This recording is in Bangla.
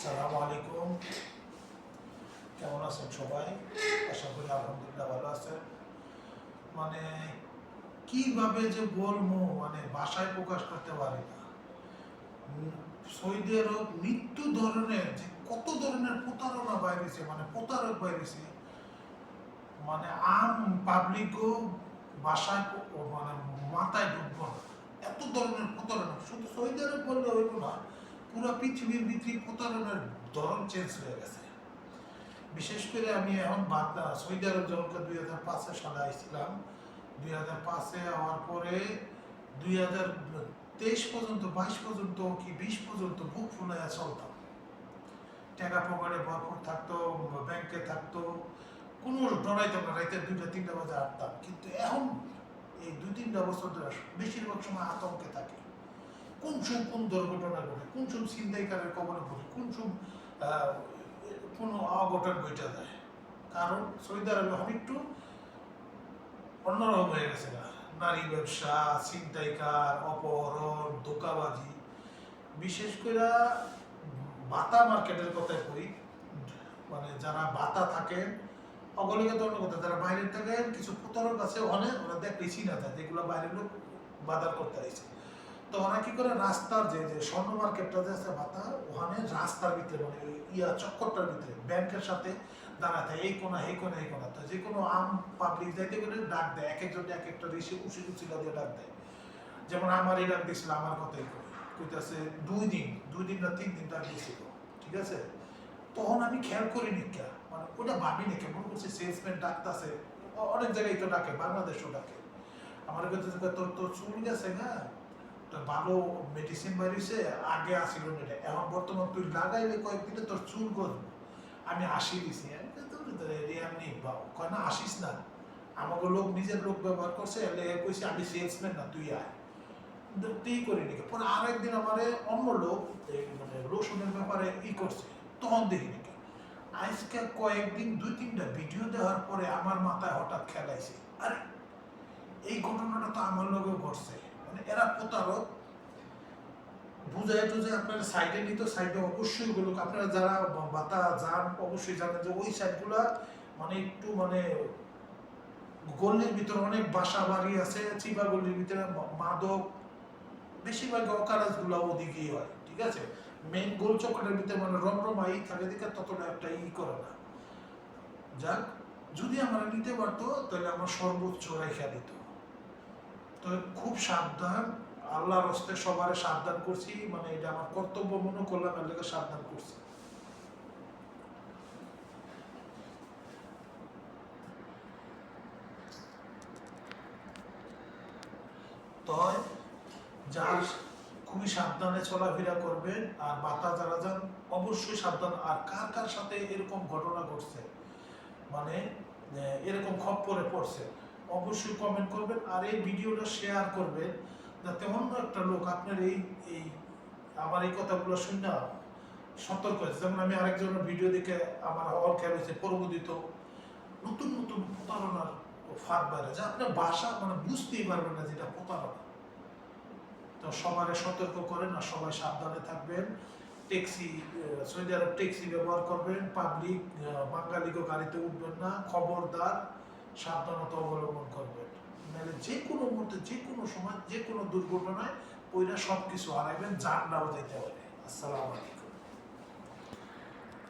আসসালামু আলাইকুম, কেমন আছেন সবাই? আশা করি আলহামদুলিল্লাহ ভালো আছেন। মানে কিভাবে যে বলবো, মানে ভাষায় প্রকাশ করতে পারি না। সৌদি আরব মৃত্যু ধরনের যে কত ধরনের প্রতারণা বাইরেছে, মানে প্রতারক বাইরেছে, মানে আম পাবলিকও ভাষায় মানে মাথায় ঢুকবো না, এত ধরনের প্রতারণা। শুধু সৌদি আরব বললে হইব না, পুরো পৃথিবীর ভিতরে প্রতারণার ধরন চেঞ্জ হয়ে গেছে। বিশেষ করে আমি এখন সৌদি আরব যখন 2005 সালে আসছিলাম, 2005 হওয়ার পরে 2023 পর্যন্ত, 22 পর্যন্ত কি 20 পর্যন্ত বুক ফুলাইয়া চলতাম। টাকা পকেটে ভরপুর থাকতো, ব্যাংকে থাকতো, কোনো ডরাইতাম না। রাইতে 2টা-3টা বাজে আটতাম। কিন্তু এখন এই 2-3টা বছর ধরে বেশিরভাগ সময় আতঙ্কে থাকে। কোন সময় কোন দুর্ঘটনা ঘটে, কোন সময় ছিনতাইকারের কবলে পড়ে, কোন সময় কোনো অঘটন বইটা যায়। কারণ সৌদি আরবে এখন একটু অন্যরকম হয়ে গেছে না, নারী ব্যবসা, ছিনতাইকার, অপহরণ, ধোঁকাবাজি। বিশেষ করে বাতা মার্কেটের কথা কই, মানে যারা বাতা থাকেন অগলিকে তো অন্য কথা, যারা বাইরের থাকেন কিছু প্রতারক আছে, ওরা দেখলে চিনা যায় যেগুলো বাইরের লোক বাজার করতে আসছে। তো ওরা কি করে, রাস্তার যে স্বর্ণ মার্কেটটা যে আছে বাতা, ওখানে রাস্তার ভিতরে, মানে চক্করটার ভিতরে ব্যাংকের সাথে দাঁড়াতে, এই কোনা এই কোনা এই কোনা। তো যে কোনো আম পাবলিক যাইতে গেলে ডাক দেয়, এক একজন এক একটা ঋষি উচিলা দিয়ে ডাক দেয়। যেমন আমারই ডাক দিয়েছিল, আমার কথাই কইতেছে 2 দিন না 3 দিন ডাক দিয়েছিল, ঠিক আছে। তখন আমি খেয়াল করিনি, মানে ওটা ভাবিনি, মনে করছি সেলসম্যান ডাকতেছে। অনেক জায়গায় তো ডাকে, বাংলাদেশও ডাকে। আমার কাছে তোর চুল গেছে, হ্যাঁ ভালো মেডিসিন বেরিয়েছে, আগে আসিল না, এখন বর্তমান তুই লাগাইলে কয়েকদিনে তোর চুল গজবে। আমি আসি দিছি, না আসিস না, আমাকে লোক নিজের লোক ব্যবহার করছে, কইছে আমি সেলসম্যান না, তুই আয়। তুই করিনি। পরে আরেকদিন আমার অন্য লোক মানে রসুনের ব্যাপারে করছে, তখন দেখিনি। আজকে কয়েকদিন 2-3টা ভিডিও দেওয়ার পরে আমার মাথায় হঠাৎ খেলাইছে, আরে এই ঘটনাটা তো আমার লোকেও ঘটছে। মানে এরা প্রতারক, বুঝায় টুঝে আপনার সাইডে নিত, সাইডে অবশ্যই ওগুলো আপনারা যারা বাতা যান অবশ্যই জানেন যে ওই সাইডগুলা মানে একটু মানে গল্লির ভিতরে অনেক বাসা বাড়ি আছে, চিবা গল্লির ভিতরে মাদক, বেশিরভাগ অকারাজগুলো ওদিকেই হয়, ঠিক আছে। মেইন গোল চক্করের ভিতরে মানে রমরমাই থাকে দিকে ততটা একটা করে না। যাক, যদি আমরা নিতে পারতো তাহলে আমার সর্বোচ্চ রেখা দিত। তো খুব সাবধান, আল্লাহর হস্তে সবারে সাবধান করছি, মানে এটা আমার কর্তব্য মনে করলাম, এর লেগে সাবধান করছি। তো যার খুবই সাবধানে চলাফেরা করবেন, আর বাতা যারা যান অবশ্যই সাবধান। আর কার কার সাথে এরকম ঘটনা ঘটছে, মানে এরকম খপ্পরে পড়ছে, অবশ্যই কমেন্ট করবেন। আর এই ভিডিওটা শেয়ার করবেন, যাতে অন্য একটা লোক আপনার এই এই আমার এই কথাগুলো শুনে সতর্ক হয়েছে। যেমন আমি আরেকজনের ভিডিও দেখে আমার হওয়ার খেয়াল হয়েছে, প্রবোধিত নতুন নতুন প্রতারণার ফাঁদ বাইরে, যা আপনার ভাষা মানে বুঝতেই পারবেন না যেটা প্রতারণা। তো সবারে সতর্ক করেন, আর সবাই সাবধানে থাকবেন। ট্যাক্সি, সৌদি আরব ট্যাক্সি ব্যবহার করবেন, পাবলিক বাঙালিকে গাড়িতে উঠবেন না, খবরদার সাবধানতা অবলম্বন করবেন। নাহলে যে কোনো মুহূর্তে, যে কোনো সময়, যে কোনো দুর্ঘটনায় ওইরা সব কিছু হারাইবেন, জানটাও যেতে হবে। আসসালামু আলাইকুম।